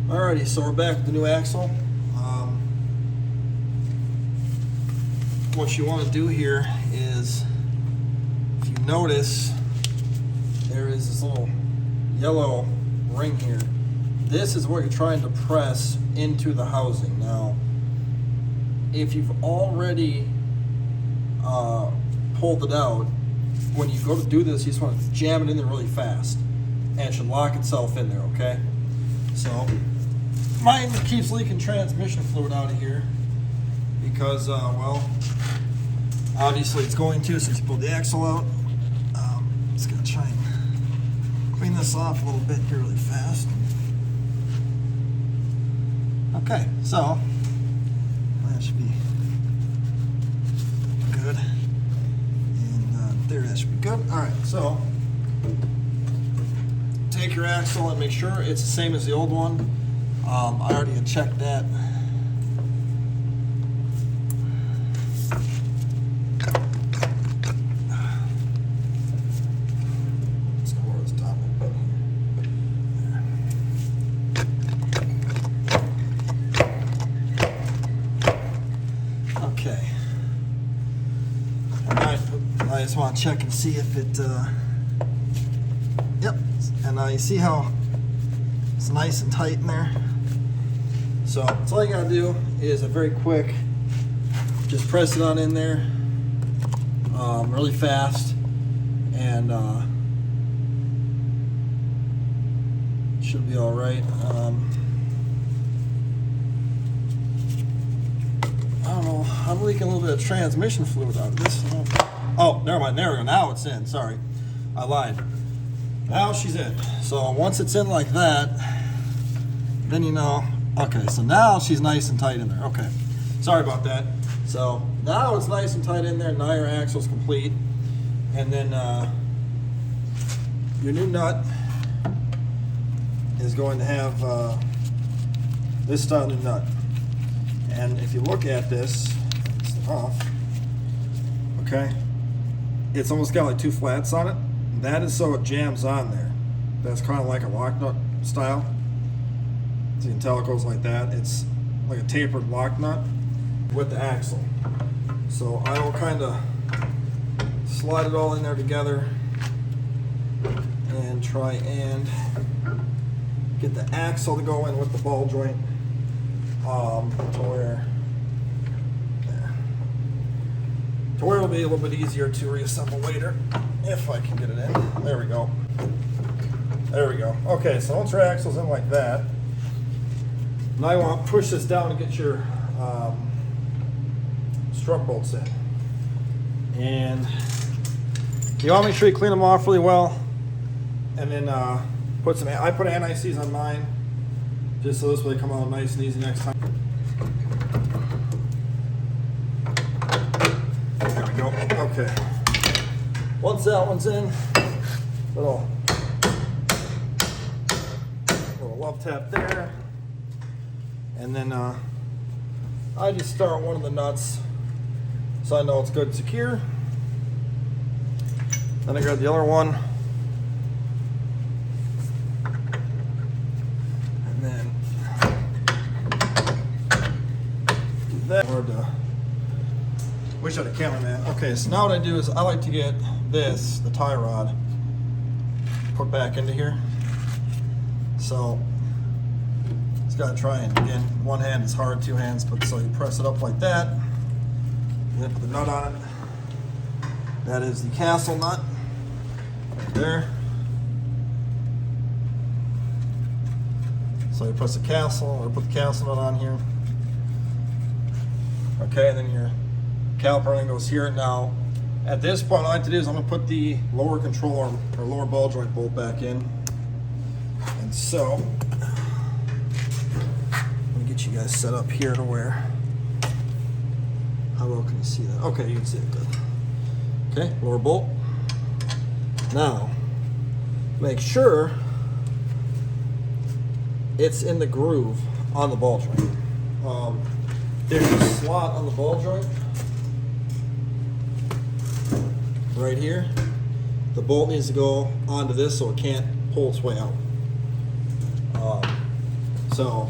Alrighty, so we're back with the new axle. What you want to do here is, if you notice, there is this little yellow ring here. This is what you're trying to press into the housing. Now, if you've already pulled it out, when you go to do this, you just want to jam it in there really fast, and it should lock itself in there, okay? So, mine keeps leaking transmission fluid out of here because, well, obviously it's going to since you pulled the axle out. Just gonna try and clean this off a little bit here really fast. Okay, so that should be good. And there, that should be good. All right, so take your axle and make sure it's the same as the old one. I already had checked that. Let's lower this top a little bit. Okay. All right. I just want to check and see if it. Yep. And you see how it's nice and tight in there. So all you gotta do is a very quick, just press it on in there really fast, and should be all right. I don't know, I'm leaking a little bit of transmission fluid out of this. Oh, never mind, there we go, now it's in, sorry, I lied. Now she's in. So once it's in like that, then you know. Okay, so now she's nice and tight in there. Okay, sorry about that. So now it's nice and tight in there. Now your axle's complete. And then your new nut is going to have this style new nut. And if you look at this, it's off, okay? It's almost got like two flats on it. That is so it jams on there. That's kind of like a lock nut style. So you can tell it goes like that. It's like a tapered lock nut with the axle. So I will kind of slide it all in there together and try and get the axle to go in with the ball joint to where it'll be a little bit easier to reassemble later if I can get it in. There we go. There we go. Okay, so once your axle's in like that, now you want to push this down to get your strut bolts in. And you want to make sure you clean them off really well. And then put some, I put anti-seize on mine, just so this way they come out nice and easy next time. There we go. Okay. Once that one's in, little love tap there. And then I just start one of the nuts so I know it's good and secure. Then I grab the other one. And then do that. Wish I had a cameraman. Okay, so now what I do is I like to get this, the tie rod, put back into here. So got to try and, again, one hand is hard, two hands, but so you press it up like that, and then put the nut on it. That is the castle nut right there. So you press the castle, or put the castle nut on here. Okay, and then your caliper ring goes here. Now, at this point, what I like to do is I'm going to put the lower controller or lower ball joint bolt back in. And so get you guys set up here to where, how well can you see that? Okay, you can see it good. Okay, lower bolt. Now, make sure it's in the groove on the ball joint. There's a slot on the ball joint right here. The bolt needs to go onto this so it can't pull its way out. So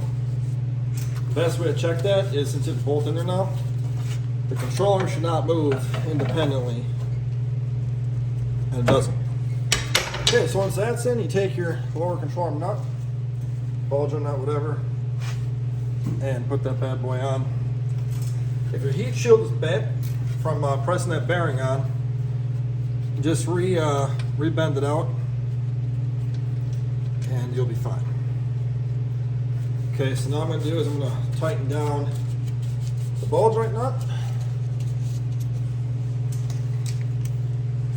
the best way to check that is, since it's both in there now, the controller should not move independently, and it doesn't. Okay, so once that's in, you take your lower controller nut, bulger nut, whatever, and put that bad boy on. If your heat shield is bent from pressing that bearing on, just re-bend it out, and you'll be fine. Okay, so now what I'm going to do is I'm going to tighten down the ball joint nut.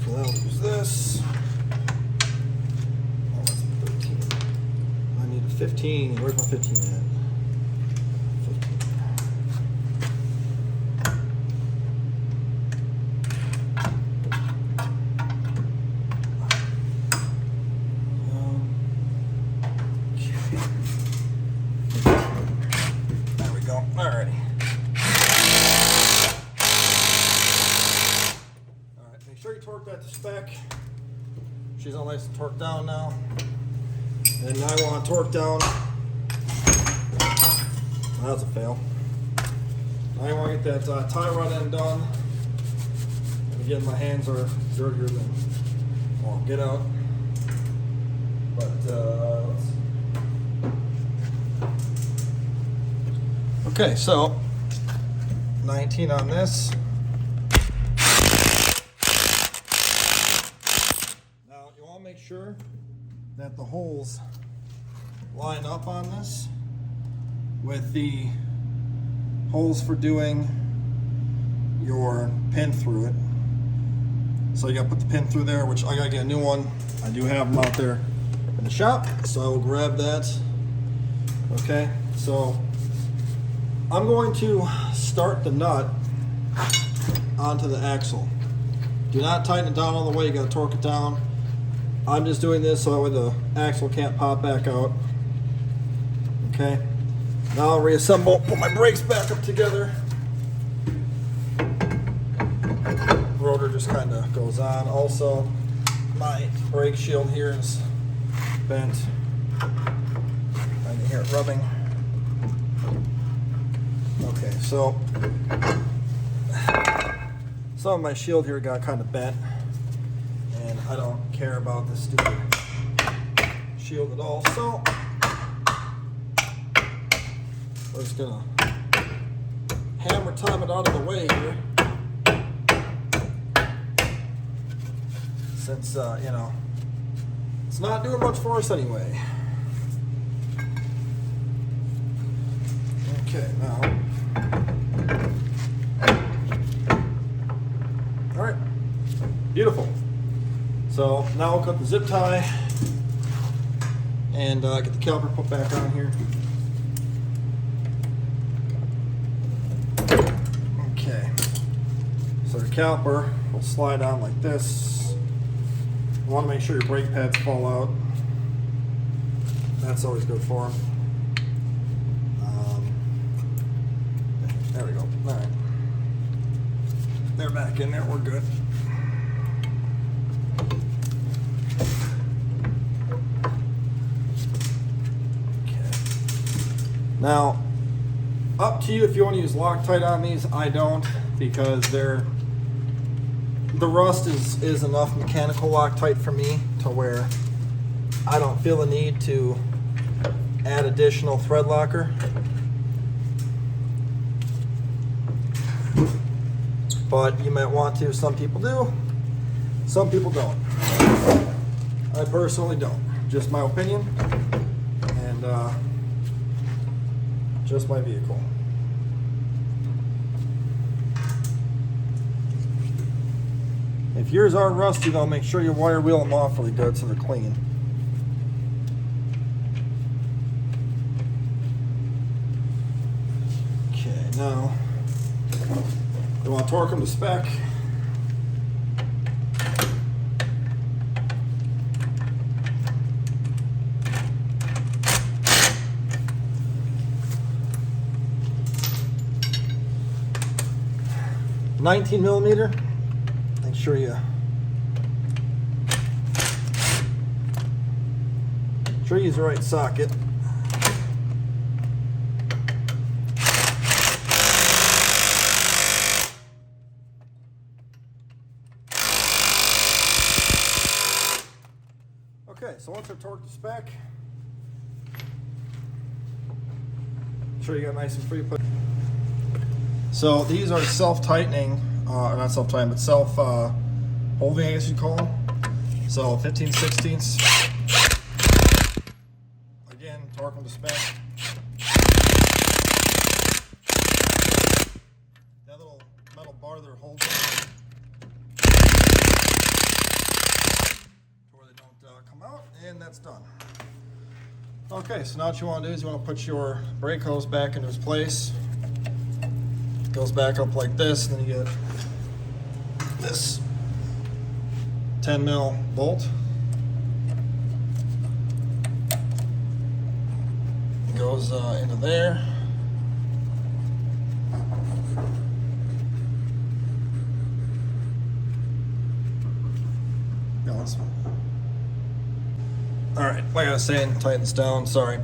So I'll use this. Oh, that's a 13. I need a 15. Where's my 15 at? 15. There we go. Alrighty. Make sure you torque that to spec. She's all nice and torqued down now. And now I want to torque down. That's a fail. Now I want to get that tie rod end done. And again, my hands are dirtier than, well, get out. But let's see. Okay, so 19 on this. Make sure that the holes line up on this with the holes for doing your pin through it. So you gotta put the pin through there, which I gotta get a new one. I do have them out there in the shop, so I will grab that. Okay, so I'm going to start the nut onto the axle. Do not tighten it down all the way, you gotta torque it down. I'm just doing this so that way the axle can't pop back out. Okay. Now I'll reassemble, put my brakes back up together. Rotor just kind of goes on. Also, my brake shield here is bent. I can hear it rubbing. Okay, so some of my shield here got kind of bent. And I don't care about this stupid shield at all, so we're just gonna hammer time it out of the way here, since you know, it's not doing much for us anyway. Okay, now, all right, beautiful. So now we'll cut the zip tie and get the caliper put back on here. Okay, so the caliper will slide on like this. You want to make sure your brake pads fall out. That's always good for them. There we go. All right, they're back in there. We're good. Now, up to you if you want to use Loctite on these. I don't, because the rust is enough mechanical Loctite for me to where I don't feel the need to add additional thread locker. But you might want to. Some people do, some people don't. I personally don't. Just my opinion. And just my vehicle. If yours are rusty though, make sure you wire wheel them off really good so they're clean. Okay, now you want to torque them to spec. $19mm. Make sure you use the right socket. Okay, so once they're torqued to spec, sure you got nice and free. So these are self-tightening, not self-tightening, but self-holding, I guess you'd call them. So 15/16. Again, torque them to spec. That little metal bar there holds them to where they don't come out, and that's done. Okay, so now what you want to do is you want to put your brake hose back into its place. It goes back up like this, and then you get this 10 mil bolt. It goes into there. All right, like I was saying, tighten this down. Sorry,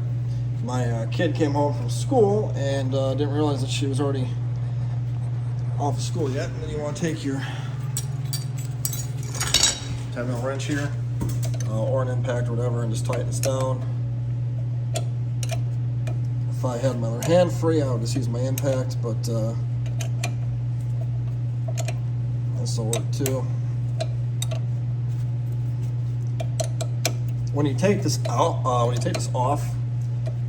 my kid came home from school and didn't realize that she was already off of school yet. And then you want to take your 10 mil wrench here, or an impact or whatever, and just tighten this down. If I had my other hand free, I would just use my impact, but this will work too. When you take this out, off,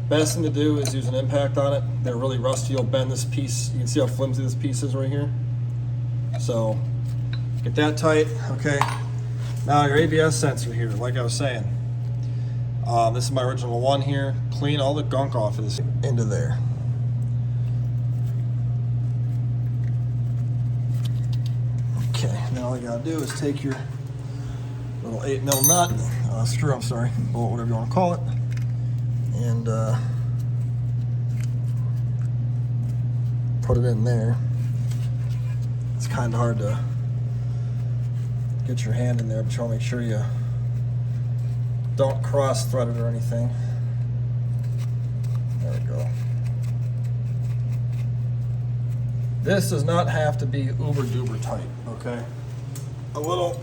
best thing to do is use an impact on it. They're really rusty. You'll bend this piece. You can see how flimsy this piece is right here. So get that tight. Okay. Now your ABS sensor here, like I was saying. This is my original one here. Clean all the gunk off of this into there. Okay. Now all you gotta do is take your little 8 mil nut, screw, I'm sorry, bolt, whatever you want to call it, and put it in there. It's kind of hard to get your hand in there, but you want to make sure you don't cross thread it or anything. There we go. This does not have to be uber duper tight, okay? A little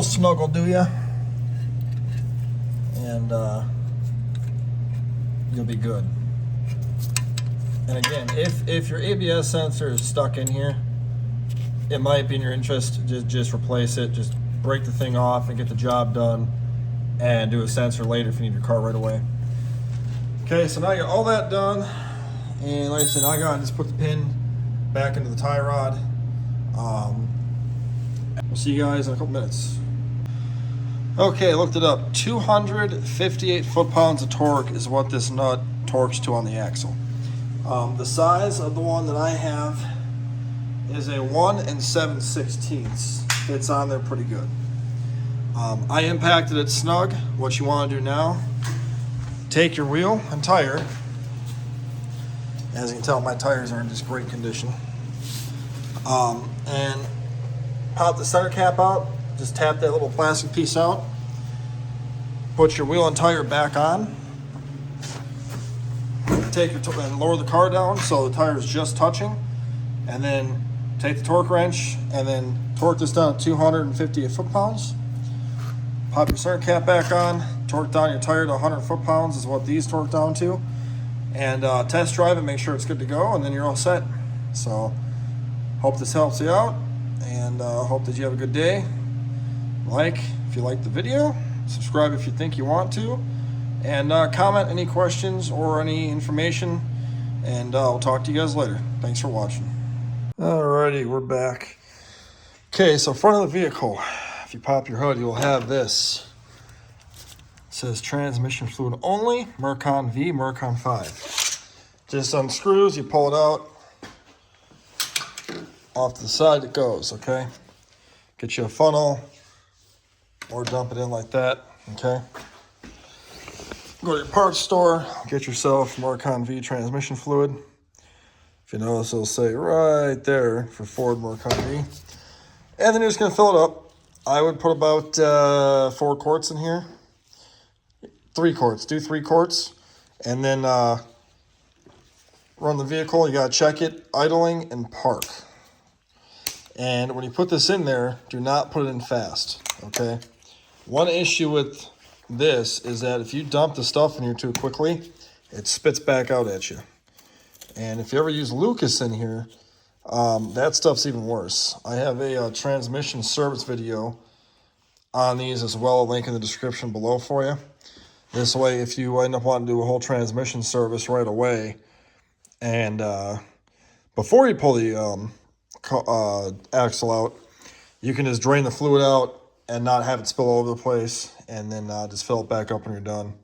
snug will do ya, and you'll be good. And again, if your ABS sensor is stuck in here, it might be in your interest to just replace it. Just break the thing off and get the job done, and do a sensor later if you need your car right away. Okay, so now you got all that done, and like I said, I got to just put the pin back into the tie rod. We'll see you guys in a couple minutes. Okay, I looked it up. 258 foot-pounds of torque is what this nut torques to on the axle. The size of the one that I have is a 1 7/16. Fits on there pretty good. I impacted it snug. What you want to do now, take your wheel and tire. As you can tell, my tires are in just great condition. And pop the center cap out. Just tap that little plastic piece out. Put your wheel and tire back on. Take your and lower the car down so the tire is just touching, and then take the torque wrench and then torque this down to 258 foot-pounds. Pop your center cap back on. Torque down your tire to 100 foot-pounds is what these torque down to, and test drive it. Make sure it's good to go, and then you're all set. So, hope this helps you out, and hope that you have a good day. Like if you like the video, subscribe if you think you want to, and comment any questions or any information, and I'll talk to you guys later. Thanks for watching. Alrighty, we're back. Okay, so front of the vehicle, if you pop your hood, you'll have this. It says transmission fluid only, Mercon V, Mercon 5. Just unscrews, you pull it out. Off to the side it goes, okay? Get you a funnel, or dump it in like that, okay? Go to your parts store, get yourself Mercon V transmission fluid. If you notice, it'll say right there for Ford Mercon V. And then you're just gonna fill it up. I would put about 4 quarts in here. 3 quarts, do 3 quarts. And then run the vehicle, you gotta check it, idling and park. And when you put this in there, do not put it in fast, okay? One issue with this is that if you dump the stuff in here too quickly, it spits back out at you. And if you ever use Lucas in here, that stuff's even worse. I have a transmission service video on these as well, a link in the description below for you. This way, if you end up wanting to do a whole transmission service right away, and before you pull the axle out, you can just drain the fluid out and not have it spill all over the place, and then just fill it back up when you're done.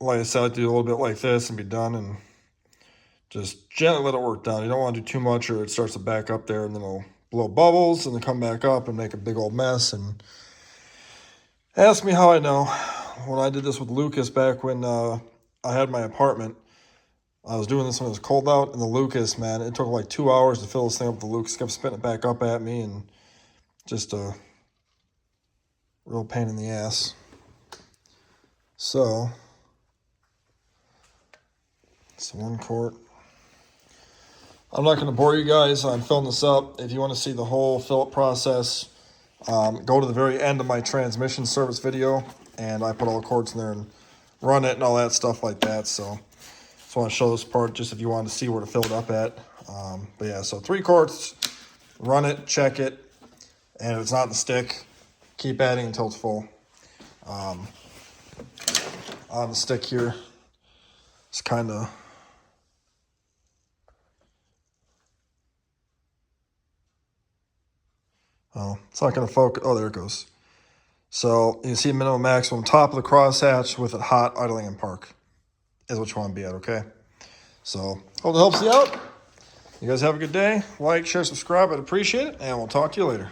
Like I said, I do a little bit like this and be done, and just gently let it work down. You don't want to do too much or it starts to back up there, and then it'll blow bubbles and then come back up and make a big old mess. And ask me how I know. When I did this with Lucas back when I had my apartment, I was doing this when it was cold out, and the Lucas, man, it took like 2 hours to fill this thing up with the Lucas. Kept spitting it back up at me, and just a real pain in the ass. So, it's 1 quart. I'm not going to bore you guys on filling this up. If you want to see the whole fill-up process, go to the very end of my transmission service video, and I put all the quarts in there and run it and all that stuff like that. So, just want to show this part just if you want to see where to fill it up at. But yeah, so 3 quarts, run it, check it, and if it's not in the stick, keep adding until it's full. On the stick here, it's kind of... Oh, it's not going to focus. Oh, there it goes. So you can see minimum maximum top of the crosshatch with it hot, idling in park is what you want to be at, okay? So hope it helps you out. You guys have a good day. Like, share, subscribe. I'd appreciate it, and we'll talk to you later.